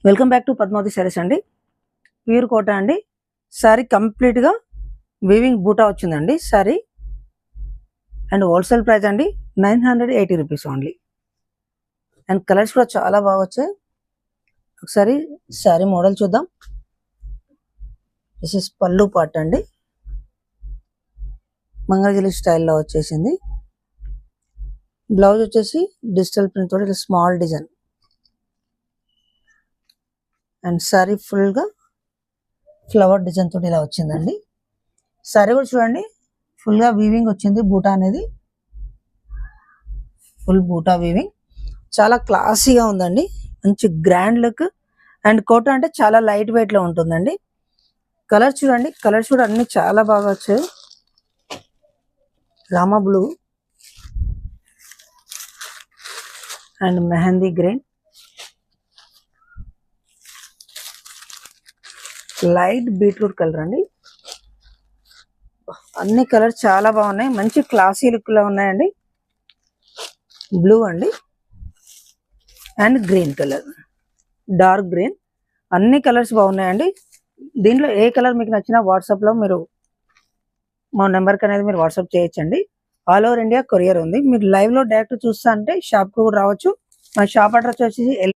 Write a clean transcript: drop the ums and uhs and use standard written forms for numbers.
Welcome back to Padmavati sarees అండి. Pure కోట అండి. Sorry complete గా వీవింగ్ బూటా వచ్చిందండి సారీ. అండ్ హోల్సేల్ ప్రైస్ అండి 980 రూపీస్ ఓన్లీ. అండ్ కలర్స్ కూడా చాలా బాగా వచ్చాయి. ఒకసారి సారీ మోడల్ చూద్దాం. దిస్ ఇస్ పళ్ళు పార్ట్ అండి. మంగళగిరి స్టైల్లో వచ్చేసింది. బ్లౌజ్ వచ్చేసి డిజిటల్ ప్రింట్ తోటి small design. And sorry full గా ఫ్లవర్ డిజైన్ తోటి ఇలా వచ్చిందండి. సారీ కూడా చూడండి ఫుల్ గా వీవింగ్ వచ్చింది. బూటా అనేది ఫుల్ బూటా వీవింగ్, చాలా క్లాసీగా ఉందండి. మంచి గ్రాండ్ లుక్. అండ్ కోట అంటే చాలా లైట్ వెయిట్ లో ఉంటుందండి. కలర్స్ చూడండి, కలర్స్ కూడా అన్ని చాలా బాగా వచ్చాయి. Rama blue and mehndi green, light beetroot colour అండి. అన్ని కలర్స్ చాలా బాగున్నాయి, మంచి క్లాసీ లుక్ లో ఉన్నాయండి. బ్లూ అండి and green colour, dark green, అన్ని కలర్స్ బాగున్నాయండి. దీంట్లో ఏ కలర్ మీకు నచ్చినా వాట్సాప్ లో మీరు మా నెంబర్కి అనేది మీరు వాట్సాప్ చేయొచ్చండి. ఆల్ ఓవర్ ఇండియా కొరియర్ ఉంది. మీరు లైవ్ లో డైరెక్ట్ చూస్తా అంటే షాప్ కు కూడా రావచ్చు. మా షాప్ అడ్రస్ వచ్చేసి